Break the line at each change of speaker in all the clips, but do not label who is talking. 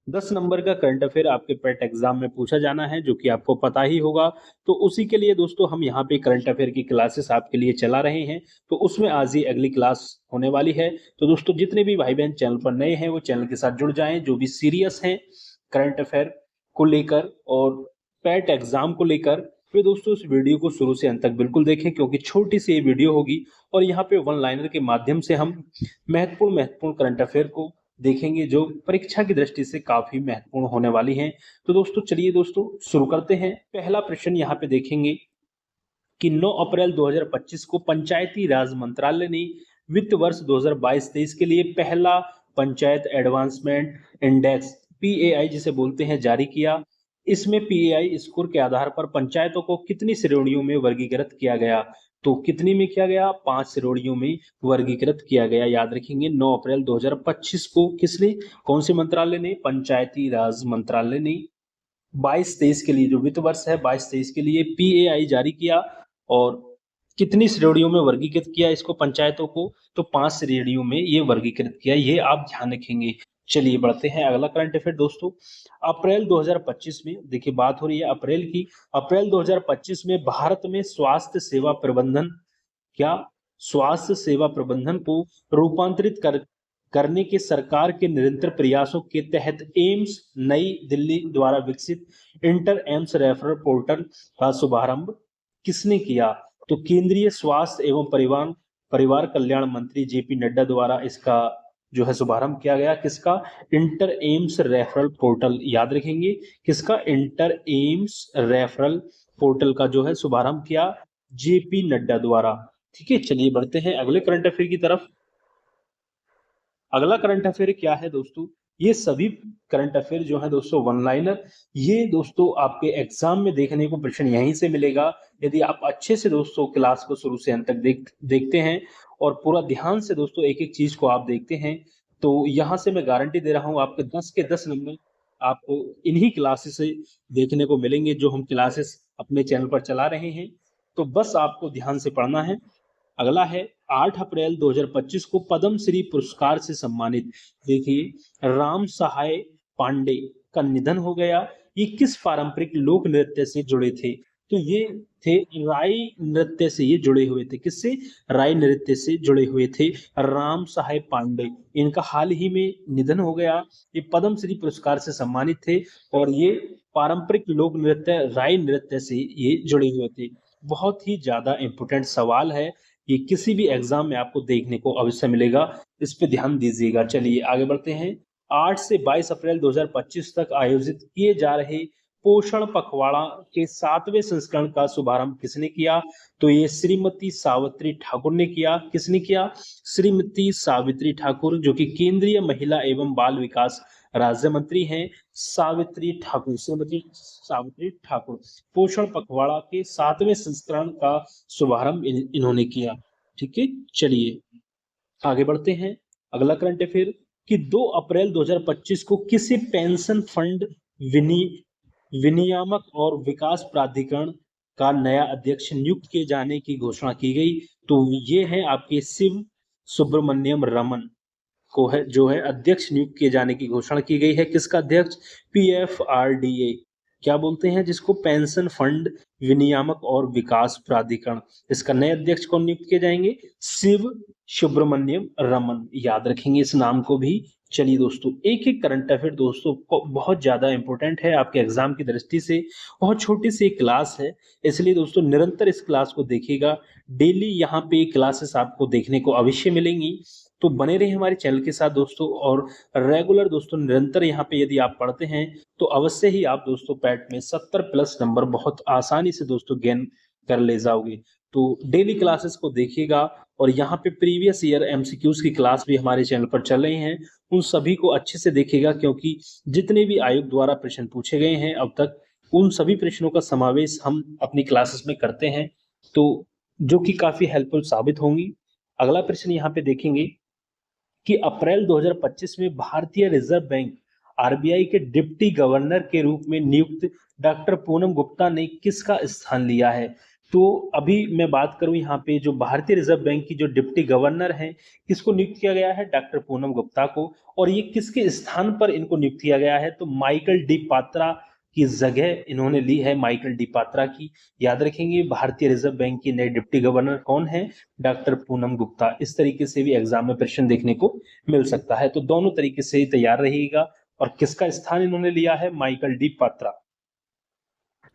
10 number का current affair आपके पेट exam में पूछा जाना है, जो कि आपको पता ही होगा। तो उसी के लिए दोस्तों हम यहाँ पे करंट अफेयर की क्लासेस आपके लिए चला रहे हैं। तो उसमें आज ही अगली क्लास होने वाली है। तो दोस्तों जितने भी भाई बहन चैनल पर नए हैं वो चैनल के साथ जुड़ जाएं, जो भी सीरियस हैं करंट अफेयर को लेकर और पेट एग्जाम को लेकर। वे दोस्तों इस वीडियो को शुरू से अंत तक बिल्कुल देखें, क्योंकि छोटी सी ये वीडियो होगी और यहाँ पे वन लाइनर के माध्यम से हम महत्वपूर्ण महत्वपूर्ण करंट अफेयर को देखेंगे, जो परीक्षा की दृष्टि से काफी महत्वपूर्ण होने वाली हैं। तो दोस्तों चलिए दोस्तों शुरू करते हैं। पहला प्रश्न यहाँ पे देखेंगे कि 9 अप्रैल 2025 को पंचायती राज मंत्रालय ने वित्त वर्ष 2022-23 के लिए पहला पंचायत एडवांसमेंट इंडेक्स पीएआई जिसे बोलते हैं जारी किया। इसमें पीएआई स्कोर के आधार पर पंचायतों को कितनी श्रेणियों में वर्गीकृत किया गया? तो कितनी में किया गया? 5 श्रेणियों में वर्गीकृत किया गया। याद रखेंगे 9 अप्रैल 2025 को किसने, कौन से मंत्रालय ने? पंचायती राज मंत्रालय ने 22-23 के लिए, जो वित्त वर्ष है 22-23 के लिए पीएआई जारी किया। और कितनी श्रेणियों में वर्गीकृत किया इसको पंचायतों को? तो 5 श्रेणियों में ये वर्गीकृत किया, ये आप ध्यान रखेंगे। चलिए बढ़ते हैं अगला करंट अफेयर दोस्तों। अप्रैल 2025 में देखिए बात हो रही है अप्रैल की। अप्रैल 2025 में भारत में स्वास्थ्य सेवा प्रबंधन, क्या स्वास्थ्य सेवा प्रबंधन को रूपांतरित करने के सरकार के निरंतर प्रयासों के तहत एम्स नई दिल्ली द्वारा विकसित इंटर एम्स रेफरल पोर्टल का शुभारंभ किसने किया? तो केंद्रीय स्वास्थ्य एवं परिवार परिवार कल्याण मंत्री जेपी नड्डा द्वारा इसका जो है शुभारंभ किया गया। किसका? Inter AIIMS referral portal. याद रखेंगे किसका? इंटर एम्स रेफरल पोर्टल का जो है शुभारंभ किया जेपी नड्डा द्वारा। ठीक है, चलिए बढ़ते हैं अगले करंट अफेयर की तरफ। अगला करंट अफेयर क्या है दोस्तों? ये सभी करंट अफेयर जो है दोस्तों वन लाइनर, ये दोस्तों आपके एग्जाम में देखने को प्रश्न यहीं से मिलेगा। यदि आप अच्छे से दोस्तों क्लास को शुरू से अंत तक देखते हैं और पूरा ध्यान से दोस्तों एक एक चीज को आप देखते हैं, तो यहां से मैं गारंटी दे रहा हूं आपके 10 के 10 नंबर आपको इन्हीं क्लासेस से देखने को मिलेंगे, जो हम क्लासेस अपने चैनल पर चला रहे हैं। तो बस आपको ध्यान से पढ़ना है। अगला है 8 अप्रैल 2025 को पद्म श्री पुरस्कार से सम्मानित, देखिए राम सहाय पांडे का निधन हो गया। ये किस पारंपरिक लोक नृत्य से जुड़े थे? तो ये थे राय नृत्य से, ये जुड़े हुए थे। किससे? राय नृत्य से जुड़े हुए थे राम सहाय पांडे। इनका हाल ही में निधन हो गया। ये पद्म श्री पुरस्कार से सम्मानित थे और ये पारंपरिक लोक नृत्य राय नृत्य से ये जुड़े हुए थे। बहुत ही ज्यादा इंपोर्टेंट सवाल है, ये किसी भी एग्जाम में आपको देखने को अवश्य मिलेगा, इस पे ध्यान दीजिएगा। चलिए आगे बढ़ते हैं। 8 से 22 अप्रैल 2025 तक आयोजित किए जा रहे पोषण पखवाड़ा के 7वें संस्करण का शुभारंभ किसने किया? तो ये श्रीमती सावित्री ठाकुर ने किया। किसने किया? श्रीमती सावित्री ठाकुर, जो कि केंद्रीय महिला एवं बाल विकास राज्य मंत्री हैं। सावित्री ठाकुर, श्रीमती सावित्री ठाकुर पोषण पखवाड़ा के 7वें संस्करण का शुभारंभ इन्होंने किया। ठीक है, चलिए आगे बढ़ते हैं। अगला करंट अफेयर कि 2 अप्रैल 2025 को किसी पेंशन फंड विनि विनियामक और विकास प्राधिकरण का नया अध्यक्ष नियुक्त किए जाने की घोषणा की गई। तो ये है आपके शिव सुब्रमण्यम रमन को है, जो है अध्यक्ष नियुक्त किए जाने की घोषणा की गई है। किसका अध्यक्ष? पीएफआरडीए, क्या बोलते हैं जिसको? पेंशन फंड विनियामक और विकास प्राधिकरण। इसका नए अध्यक्ष कौन नियुक्त किए जाएंगे? शिव सुब्रमण्यम रमन। याद रखेंगे इस नाम को भी। चलिए दोस्तों एक एक करंट अफेयर दोस्तों बहुत ज्यादा इंपॉर्टेंट है आपके एग्जाम की दृष्टि से। बहुत छोटी सी क्लास है, इसलिए दोस्तों निरंतर इस क्लास को देखिएगा। डेली यहाँ पे क्लासेस आपको देखने को अवश्य मिलेंगी। तो बने रहे हमारे चैनल के साथ दोस्तों, और रेगुलर दोस्तों निरंतर यहाँ पे यदि आप पढ़ते हैं तो अवश्य ही आप दोस्तों पैट में 70 प्लस नंबर बहुत आसानी से दोस्तों गेन कर ले जाओगे। तो डेली क्लासेस को देखिएगा, और यहाँ पे प्रीवियस ईयर एमसीक्यूज की क्लास भी हमारे चैनल पर चल रही हैं, उन सभी को अच्छे से देखिएगा, क्योंकि जितने भी आयोग द्वारा प्रश्न पूछे गए हैं अब तक, उन सभी प्रश्नों का समावेश हम अपनी क्लासेस में करते हैं, तो जो कि काफी हेल्पफुल साबित होंगी। अगला प्रश्न यहाँ पे देखेंगे कि अप्रैल 2025 में भारतीय रिजर्व बैंक आरबीआई के डिप्टी गवर्नर के रूप में नियुक्त डॉक्टर पूनम गुप्ता ने किसका स्थान लिया है? तो अभी मैं बात करूं यहाँ पे जो भारतीय रिजर्व बैंक की जो डिप्टी गवर्नर हैं, किसको नियुक्त किया गया है? डॉक्टर पूनम गुप्ता को। और ये किसके स्थान पर इनको नियुक्त किया गया है? तो माइकल डी पात्रा की जगह इन्होंने ली है, माइकल डी पात्रा की। याद रखेंगे भारतीय रिजर्व बैंक की नई डिप्टी गवर्नर कौन है? डॉक्टर पूनम गुप्ता। इस तरीके से भी एग्जाम में प्रश्न देखने को मिल सकता है, तो दोनों तरीके से तैयार रहिएगा। और किसका स्थान इन्होंने लिया है? Michael D Patra.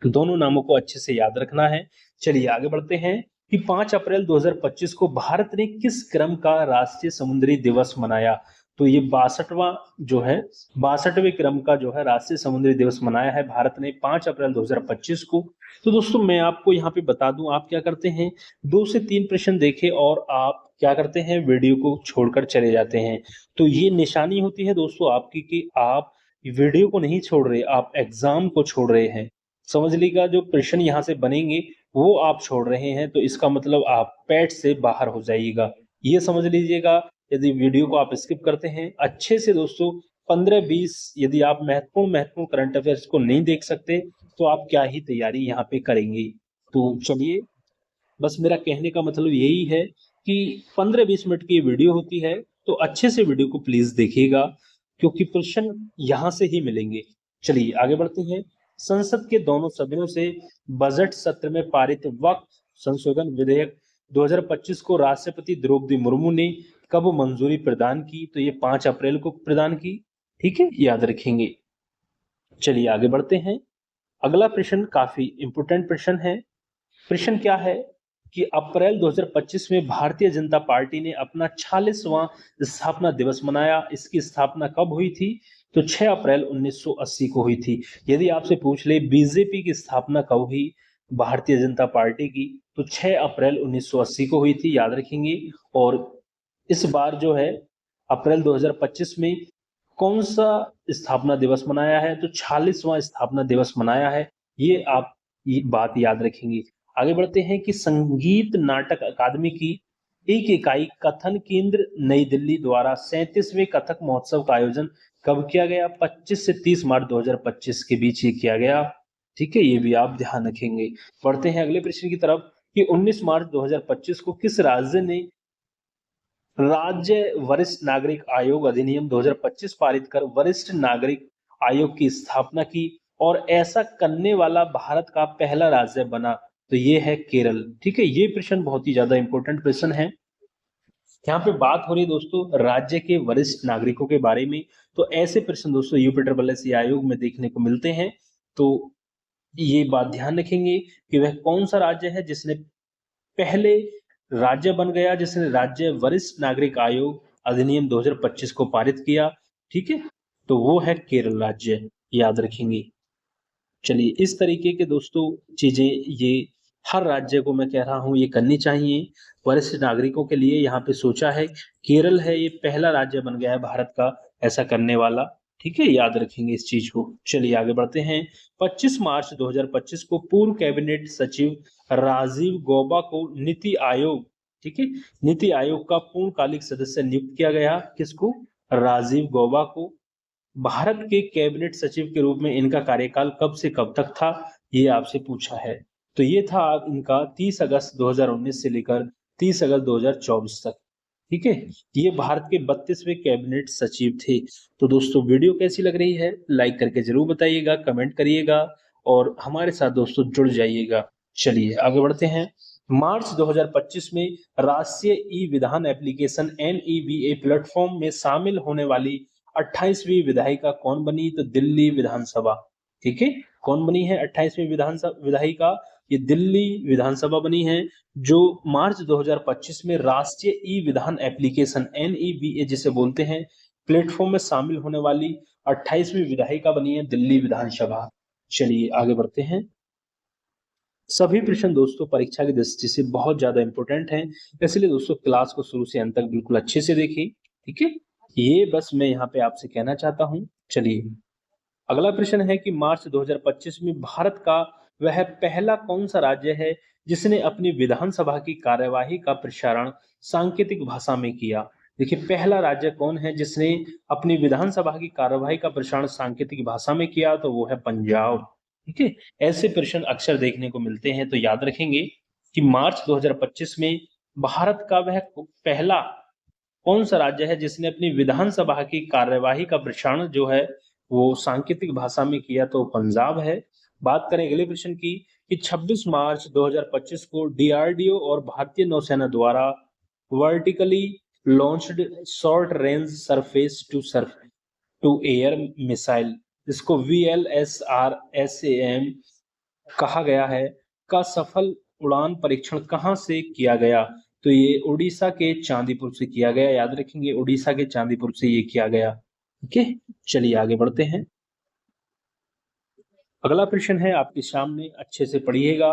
दोनों नामों को अच्छे से याद रखना है। चलिए आगे बढ़ते हैं कि 5 अप्रैल 2025 को भारत ने किस क्रम का राष्ट्रीय समुद्री दिवस मनाया? तो ये 62वां जो है 62वें क्रम का जो है राष्ट्रीय समुद्री दिवस मनाया है भारत ने 5 अप्रैल 2025 को। तो दोस्तों मैं आपको यहाँ पे बता दूं, आप क्या करते हैं, 2 से 3 प्रश्न देखें और आप क्या करते हैं, वीडियो को छोड़कर चले जाते हैं। तो ये निशानी होती है दोस्तों आपकी कि आप वीडियो को नहीं छोड़ रहे, आप एग्जाम को छोड़ रहे हैं। समझ लीजिएगा जो प्रश्न यहाँ से बनेंगे वो आप छोड़ रहे हैं, तो इसका मतलब आप पैट से बाहर हो जाइएगा, ये समझ लीजिएगा। यदि वीडियो को आप स्किप करते हैं अच्छे से दोस्तों 15-20, यदि आप महत्वपूर्ण महत्वपूर्ण करंट अफेयर्स को नहीं देख सकते तो आप क्या ही तैयारी यहाँ पे करेंगे। तो चलिए, बस मेरा कहने का मतलब यही है कि 15-20 मिनट की वीडियो होती है, तो अच्छे से वीडियो को प्लीज देखिएगा, क्योंकि प्रश्न यहाँ से ही मिलेंगे। चलिए आगे बढ़ते हैं। संसद के दोनों सदनों से बजट सत्र में पारित वक्फ संशोधन विधेयक 2025 को राष्ट्रपति द्रौपदी मुर्मू ने कब मंजूरी प्रदान की? तो ये 5 अप्रैल को प्रदान की। ठीक है, याद रखेंगे। चलिए आगे बढ़ते हैं। अगला प्रश्न काफी इंपोर्टेंट प्रश्न है। प्रश्न क्या है कि अप्रैल 2025 में भारतीय जनता पार्टी ने अपना 46वां स्थापना दिवस मनाया। इसकी स्थापना कब हुई थी? तो 6 अप्रैल 1980 को हुई थी। यदि आपसे पूछ ले बीजेपी की स्थापना कब हुई भारतीय जनता पार्टी की, तो 6 अप्रैल 1980 को हुई थी, याद रखेंगे। और इस बार जो है अप्रैल 2025 में कौन सा स्थापना दिवस मनाया है? तो 46वां स्थापना दिवस मनाया है, ये आप ये बात याद रखेंगे। आगे बढ़ते हैं कि संगीत नाटक अकादमी की एक इकाई कथन केंद्र नई दिल्ली द्वारा 37वें कथक महोत्सव का आयोजन कब किया गया? 25 से 30 मार्च 2025 के बीच ये किया गया। ठीक है, ये भी आप ध्यान रखेंगे। बढ़ते हैं अगले प्रश्न की तरफ कि 19 मार्च 2025 को किस राज्य ने राज्य वरिष्ठ नागरिक आयोग अधिनियम 2025 पारित कर वरिष्ठ नागरिक आयोग की स्थापना की और ऐसा करने वाला भारत का पहला राज्य बना? तो ये है केरल। ठीक है, ये प्रश्न बहुत ही ज्यादा इंपॉर्टेंट प्रश्न है। यहाँ पे बात हो रही है दोस्तों राज्य के वरिष्ठ नागरिकों के बारे में, तो ऐसे प्रश्न दोस्तों यूपी ट्रिपल एस आयोग में देखने को मिलते हैं। तो ये बात ध्यान रखेंगे कि वह कौन सा राज्य है जिसने पहले राज्य बन गया, जिसने राज्य वरिष्ठ नागरिक आयोग अधिनियम 2025 को पारित किया। ठीक है, तो वो है केरल राज्य, याद रखेंगे। चलिए, इस तरीके के दोस्तों चीजें ये हर राज्य को मैं कह रहा हूं ये करनी चाहिए वरिष्ठ नागरिकों के लिए। यहाँ पे सोचा है केरल है ये पहला राज्य बन गया है भारत का ऐसा करने वाला। ठीक है, याद रखेंगे इस चीज को। चलिए आगे बढ़ते हैं। 25 मार्च 2025 को पूर्व कैबिनेट सचिव राजीव गौबा को नीति आयोग, ठीक है, नीति आयोग का पूर्णकालिक सदस्य नियुक्त किया गया। किसको? राजीव गौबा को। भारत के कैबिनेट सचिव के रूप में इनका कार्यकाल कब से कब तक था? ये आपसे पूछा है। तो ये था इनका 30 अगस्त 2019 से लेकर 30 अगस्त 2024 तक। ठीक है, ये भारत के 32वें कैबिनेट सचिव थे। तो दोस्तों वीडियो कैसी लग रही है लाइक करके जरूर बताइएगा, कमेंट करिएगा और हमारे साथ दोस्तों जुड़ जाइएगा। चलिए आगे बढ़ते हैं। मार्च 2025 में राष्ट्रीय ई विधान एप्लीकेशन NEVA प्लेटफॉर्म में शामिल होने वाली 28वीं विधायिका कौन बनी? तो दिल्ली विधानसभा। ठीक है, कौन बनी है 28वीं विधायिका? ये दिल्ली विधानसभा बनी है, जो मार्च 2025 में राष्ट्रीय ई विधान एप्लीकेशन NEVA जिसे बोलते हैं प्लेटफॉर्म में शामिल होने वाली 28वीं विधायिका बनी है दिल्ली विधानसभा। चलिए आगे बढ़ते हैं। सभी प्रश्न दोस्तों परीक्षा की दृष्टि से बहुत ज्यादा इंपॉर्टेंट हैं, इसलिए दोस्तों क्लास को शुरू से अंत तक बिल्कुल अच्छे से देखिए। ठीक है, ये बस मैं यहाँ पे आपसे कहना चाहता हूँ। चलिए अगला प्रश्न है कि मार्च 2025 में भारत का वह पहला कौन सा राज्य है जिसने अपनी विधानसभा की कार्यवाही का प्रसारण सांकेतिक भाषा में किया? देखिए, पहला राज्य कौन है जिसने अपनी विधानसभा की कार्यवाही का प्रसारण सांकेतिक भाषा में किया? तो वो है पंजाब। ठीक है, ऐसे प्रश्न अक्सर देखने को मिलते हैं, तो याद रखेंगे। कि मार्च 2025 में भारत का वह पहला कौन सा राज्य है जिसने अपनी विधानसभा की कार्यवाही का प्रसारण जो है वो सांकेतिक भाषा में किया, तो पंजाब है। बात करें अगले प्रश्न की कि 26 मार्च 2025 को डीआरडीओ और भारतीय नौसेना द्वारा vertically launched short range surface to air missile, जिसको VLSRSAM कहा गया है, का सफल उड़ान परीक्षण कहां से किया गया? तो ये उड़ीसा के चांदीपुर से किया गया। याद रखेंगे, उड़ीसा के चांदीपुर से ये किया गया। ओके, चलिए आगे बढ़ते हैं। अगला प्रश्न है आपके सामने, अच्छे से पढ़िएगा।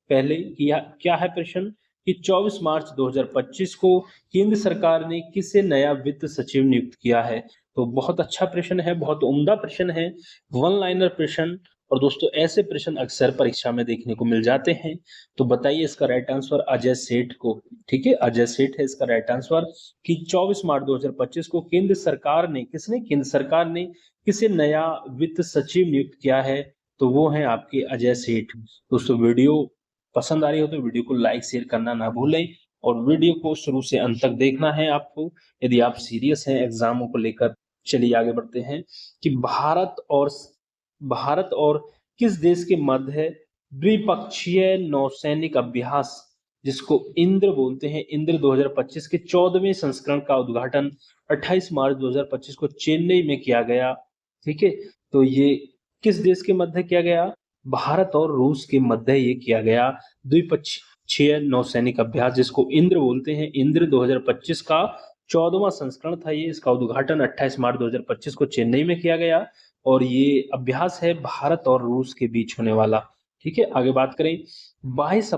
पहले क्या है प्रश्न कि 24 मार्च 2025 को केंद्र सरकार ने किसे नया वित्त सचिव नियुक्त किया है? तो बहुत अच्छा प्रश्न है, बहुत उम्दा प्रश्न है, वन लाइनर प्रश्न। और दोस्तों ऐसे प्रश्न अक्सर परीक्षा में देखने को मिल जाते हैं। तो बताइए इसका राइट आंसर अजय सेठ को। ठीक है, अजय सेठ है इसका राइट आंसर कि 24 मार्च 2025 को केंद्र सरकार ने किसे नया वित्त सचिव नियुक्त किया है? तो वो है आपके अजय सेठ। दोस्तों वीडियो पसंद आ रही हो तो वीडियो को लाइक शेयर करना ना भूलें, और वीडियो को शुरू से अंत तक देखना है आपको, यदि आप सीरियस हैं एग्जामों को लेकर। चलिए आगे बढ़ते हैं कि भारत और किस देश के मध्य द्विपक्षीय नौसैनिक अभ्यास, जिसको इंद्र बोलते हैं, इंद्र 2025 के 14वें संस्करण का उद्घाटन 28 मार्च 2025 को चेन्नई में किया गया। ठीक है, तो ये किस देश के मध्य किया गया? भारत और रूस के मध्य ये किया गया द्विपक्षीय नौसैनिक अभ्यास, जिसको इंद्र बोलते हैं। इंद्र 2025 का 14वां संस्करण था ये, इसका उद्घाटन 28 मार्च 2025 को चेन्नई में किया गया, और ये अभ्यास है भारत और रूस के बीच होने वाला। ठीक है, आगे बात करें 22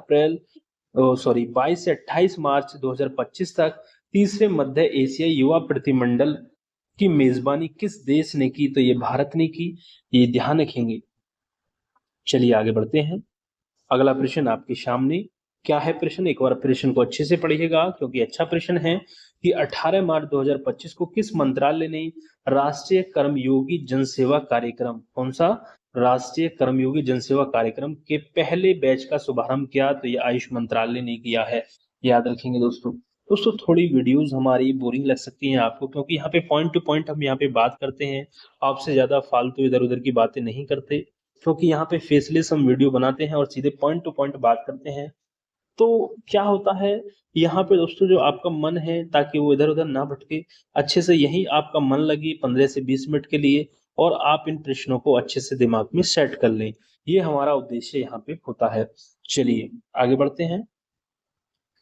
से 28 मार्च 2025 तक तीसरे मध्य एशियाई युवा प्रतिमंडल की मेजबानी किस देश ने की? तो ये भारत ने की, ये ध्यान रखेंगे। चलिए आगे बढ़ते हैं। अगला प्रश्न आपके सामने क्या है प्रश्न, एक बार प्रश्न को अच्छे से पढ़िएगा क्योंकि अच्छा प्रश्न है कि 18 मार्च 2025 को किस मंत्रालय ने राष्ट्रीय कर्मयोगी जनसेवा कार्यक्रम, कौन सा? राष्ट्रीय कर्मयोगी जनसेवा कार्यक्रम के पहले बैच का शुभारंभ किया? तो ये आयुष मंत्रालय ने किया है। याद रखेंगे दोस्तों थोड़ी वीडियोस हमारी बोरिंग लग सकती हैं आपको, क्योंकि यहाँ पे पॉइंट टू पॉइंट हम यहाँ पे बात करते हैं, आपसे ज्यादा फालतू इधर उधर की बातें नहीं करते, क्योंकि यहाँ पे फेसलेस हम वीडियो बनाते हैं और सीधे पॉइंट टू पॉइंट बात करते हैं। तो क्या होता है यहाँ पे दोस्तों, जो आपका मन है ताकि वो इधर उधर ना भटके, अच्छे से यही आपका मन लगे 15 से 20 मिनट के लिए, और आप इन प्रश्नों को अच्छे से दिमाग में सेट कर लें, ये हमारा उद्देश्य यहाँ पे होता है। चलिए आगे बढ़ते हैं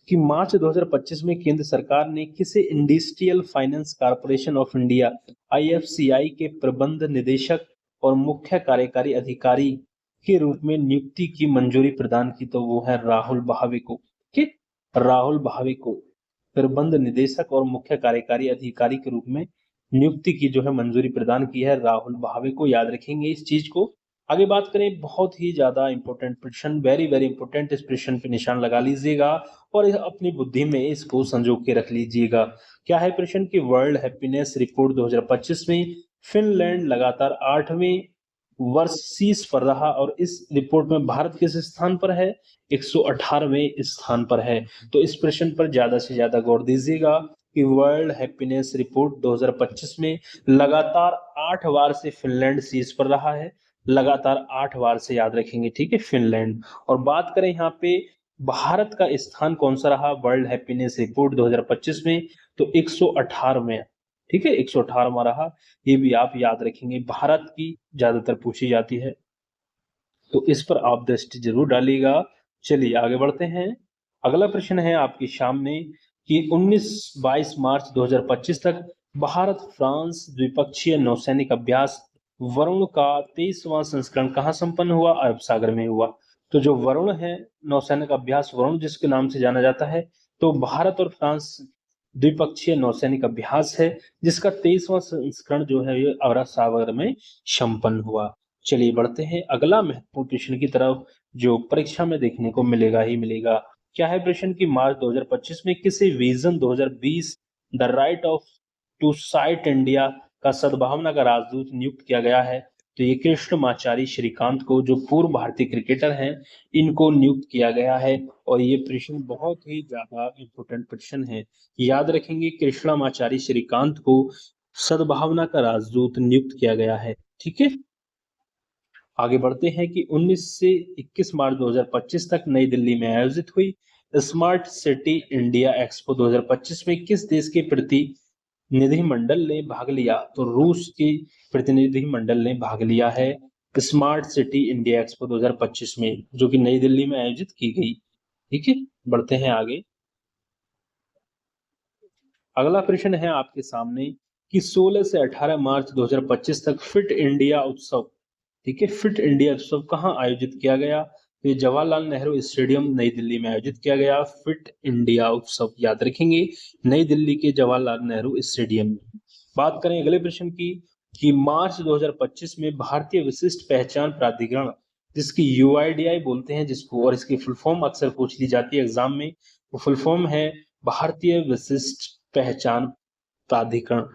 कि मार्च 2025 में केंद्र सरकार ने किसे industrial finance corporation of India IFCI के प्रबंध निदेशक और मुख्य कार्यकारी अधिकारी के रूप में नियुक्ति की मंजूरी प्रदान की? तो वो है राहुल भावे को। ठीक, राहुल भावे को प्रबंध निदेशक और मुख्य कार्यकारी अधिकारी के रूप में नियुक्ति की जो है मंजूरी प्रदान की है राहुल भावे को। याद रखेंगे इस चीज को। आगे बात करें, बहुत ही ज्यादा इंपॉर्टेंट प्रश्न, वेरी वेरी इंपॉर्टेंट, इस प्रश्न पे निशान लगा लीजिएगा और अपनी बुद्धि में इसको संजो के रख लीजिएगा। क्या है प्रश्न की वर्ल्ड हैप्पीनेस रिपोर्ट 2025 में फिनलैंड लगातार 8वें वर्ष शीर्ष पर रहा, और इस रिपोर्ट में भारत किस स्थान पर है? 118वें स्थान पर है। तो इस प्रश्न पर ज्यादा से ज्यादा गौर दीजिएगा कि वर्ल्ड हैप्पीनेस रिपोर्ट 2025 में लगातार 8 बार से फिनलैंड शीर्ष पर रहा है, लगातार 8 बार से, याद रखेंगे। ठीक है, फिनलैंड। और बात करें यहाँ पे भारत का स्थान कौन सा रहा वर्ल्ड हैप्पीनेस रिपोर्ट 2025 में? तो 118वें। ठीक है, 118वां रहा, ये भी आप याद रखेंगे। भारत की ज्यादातर पूछी जाती है, तो इस पर आप दृष्टि जरूर डालिएगा। चलिए आगे बढ़ते हैं। अगला प्रश्न है आपके सामने कि 19-22 मार्च 2025 तक भारत फ्रांस द्विपक्षीय नौसैनिक अभ्यास वरुण का 23वां संस्करण कहाँ संपन्न हुआ? अरब सागर में हुआ। तो जो वरुण है, नौसैनिक अभ्यास वरुण जिसके नाम से जाना जाता है, तो भारत और फ्रांस द्विपक्षीय नौसैनिक अभ्यास है, जिसका 23वां संस्करण जो है ये अरब सागर में संपन्न हुआ। चलिए बढ़ते हैं अगला महत्वपूर्ण प्रश्न की तरफ, जो परीक्षा में देखने को मिलेगा ही मिलेगा। क्या है प्रश्न की मार्च 2025 में किसे vision 2020 the right of to sight India का सद्भावना का राजदूत नियुक्त किया गया है? तो ये कृष्णमाचारी श्रीकांत को, जो पूर्व भारतीय क्रिकेटर हैं, इनको नियुक्त किया गया है। और ये प्रश्न बहुत ही ज्यादा इंपॉर्टेंट प्रश्न है, याद रखेंगे। कृष्णमाचारी श्रीकांत को सद्भावना का राजदूत नियुक्त किया गया है। ठीक है, आगे बढ़ते हैं कि 19 से 21 मार्च 2025 तक नई दिल्ली में आयोजित हुई स्मार्ट सिटी इंडिया एक्सपो 2025 में किस देश के प्रतिनिधिमंडल ने भाग लिया? तो रूस के प्रतिनिधिमंडल ने भाग लिया है स्मार्ट सिटी इंडिया एक्सपो 2025 में, जो कि नई दिल्ली में आयोजित की गई। ठीक है, बढ़ते हैं आगे। अगला प्रश्न है आपके सामने कि 16 से 18 मार्च 2025 तक फिट इंडिया उत्सव, ठीक है, फिट इंडिया उत्सव कहाँ आयोजित किया गया? तो ये जवाहरलाल नेहरू स्टेडियम नई दिल्ली में आयोजित किया गया फिट इंडिया उत्सव, याद रखेंगे, नई दिल्ली के जवाहरलाल नेहरू स्टेडियम में। बात करें अगले प्रश्न की कि मार्च 2025 में भारतीय विशिष्ट पहचान प्राधिकरण, जिसकी यूआईडीआई बोलते हैं जिसको, और इसकी फुल फॉर्म अक्सर पूछ ली जाती है एग्जाम में, वो फुल फॉर्म है भारतीय विशिष्ट पहचान प्राधिकरण,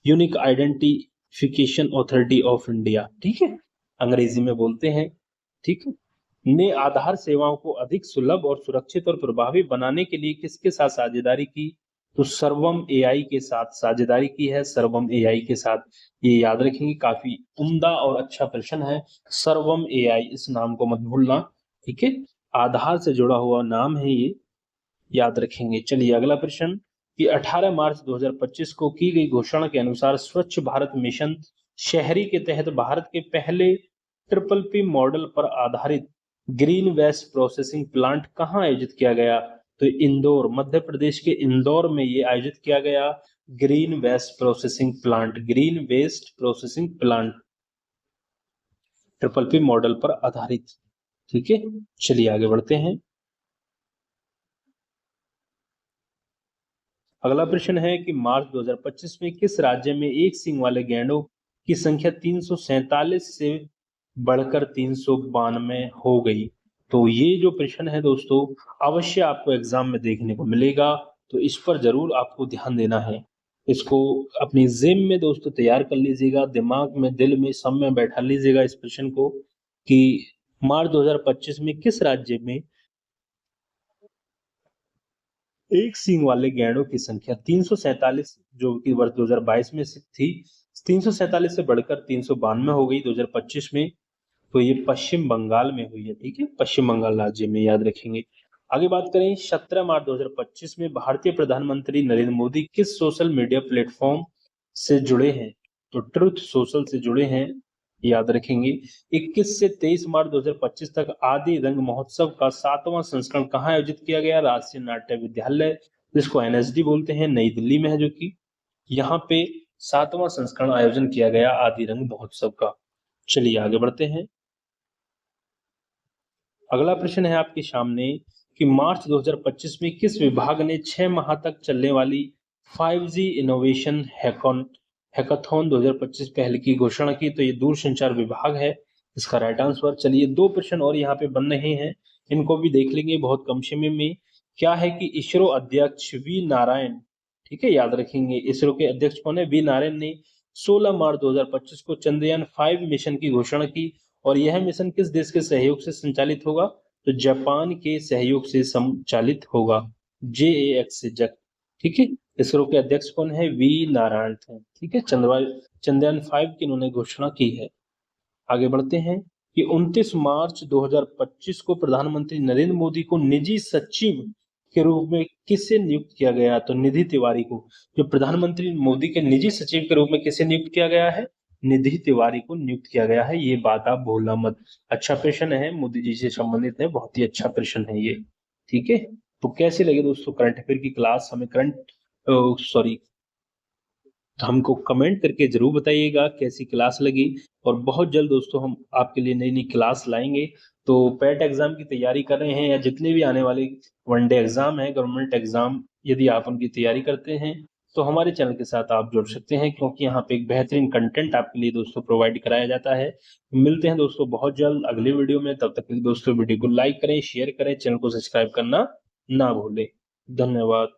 unique identification authority of India, ठीक है, अंग्रेजी में बोलते हैं। ठीक है, ने आधार सेवाओं को अधिक सुलभ और सुरक्षित और प्रभावी बनाने के लिए किसके साथ साझेदारी की? तो सर्वम एआई के साथ साझेदारी की है, सर्वम एआई के साथ। ये याद रखेंगे, काफी उम्दा और अच्छा प्रश्न है, सर्वम एआई, इस नाम को मत भूलना। ठीक है, आधार से जुड़ा हुआ नाम है ये, याद रखेंगे। चलिए अगला प्रश्न कि 18 मार्च 2025 को की गई घोषणा के अनुसार स्वच्छ भारत मिशन शहरी के तहत भारत के पहले ट्रिपल पी मॉडल पर आधारित ग्रीन वेस्ट प्रोसेसिंग प्लांट कहाँ आयोजित किया गया? तो इंदौर, मध्य प्रदेश के इंदौर में ये आयोजित किया गया green waste processing plant, green waste processing plant triple P model पर आधारित। ठीक है, चलिए आगे बढ़ते हैं। अगला प्रश्न है कि मार्च 2025 में किस राज्य में एक सींग वाले गैंडों की संख्या 347 से बढ़कर 392 हो गई? तो ये जो प्रश्न है दोस्तों, अवश्य आपको एग्जाम में देखने को मिलेगा, तो इस पर जरूर आपको ध्यान देना है। इसको अपनी जेब में दोस्तों तैयार कर लीजिएगा, दिमाग में, दिल में, सब में बैठा लीजिएगा इस प्रश्न को कि मार्च 2025 में किस राज्य में एक सींग वाले गैंडों की संख्या 347, जो कि वर्ष 2022 में थी, 347 से बढ़कर 392 हो गई 2025 में। तो ये पश्चिम बंगाल में हुई है। ठीक है, पश्चिम बंगाल राज्य में, याद रखेंगे। आगे बात करें, 17 मार्च 2025 में भारतीय प्रधानमंत्री नरेंद्र मोदी किस सोशल मीडिया प्लेटफॉर्म से जुड़े हैं? तो ट्रुथ सोशल से जुड़े हैं, याद रखेंगे। 21 से 23 मार्च 2025 तक आदि रंग महोत्सव का 7वां संस्करण कहाँ आयोजित किया गया? राष्ट्रीय नाट्य विद्यालय, जिसको एनएसडी बोलते हैं, नई दिल्ली में है, जो कि यहाँ पे 7वां संस्करण आयोजन किया गया आदि रंग महोत्सव का। चलिए आगे बढ़ते हैं। अगला प्रश्न है आपके सामने कि मार्च 2025 में किस विभाग ने 6 माह तक चलने वाली 5G इनोवेशन हैकाथॉन 2025 पहल की घोषणा की? तो ये दूरसंचार विभाग है, इसका राइट आंसर। चलिए दो प्रश्न और यहाँ पे बन रहे हैं, इनको भी देख लेंगे बहुत कम समय में। क्या है कि इसरो अध्यक्ष वी नारायण, ठीक है, याद रखेंगे, इसरो के अध्यक्ष कौन है? वी नारायण ने 16 मार्च 2025 को चंद्रयान 5 मिशन की घोषणा की, और यह मिशन किस देश के सहयोग से संचालित होगा? तो जापान के सहयोग से संचालित होगा, JAX से जक। ठीक है, इसरो के अध्यक्ष कौन है? वी नारायण थे। ठीक है, चंद्रयान 5 की उन्होंने घोषणा की है। आगे बढ़ते हैं कि 29 मार्च 2025 को प्रधानमंत्री नरेंद्र मोदी को निजी सचिव के रूप में किसे नियुक्त किया गया? तो निधि तिवारी को, जो प्रधानमंत्री मोदी के निजी सचिव के रूप में किसे नियुक्त किया गया है? निधि तिवारी को नियुक्त किया गया है, ये बात आप भूलना मत। अच्छा प्रश्न है, मोदी जी से संबंधित है, बहुत ही अच्छा प्रश्न है ये। ठीक है, तो कैसे लगे दोस्तों करंट अफेयर की क्लास? हमें हमको कमेंट करके जरूर बताइएगा कैसी क्लास लगी, और बहुत जल्द दोस्तों हम आपके लिए नई नई क्लास लाएंगे। तो पैट एग्जाम की तैयारी कर रहे हैं, या जितने भी आने वाले वनडे एग्जाम है, गवर्नमेंट एग्जाम, यदि आप उनकी तैयारी करते हैं तो हमारे चैनल के साथ आप जुड़ सकते हैं, क्योंकि यहाँ पे एक बेहतरीन कंटेंट आपके लिए दोस्तों प्रोवाइड कराया जाता है। मिलते हैं दोस्तों बहुत जल्द अगले वीडियो में, तब तक दोस्तों वीडियो को लाइक करें, शेयर करें, चैनल को सब्सक्राइब करना ना भूलें। धन्यवाद।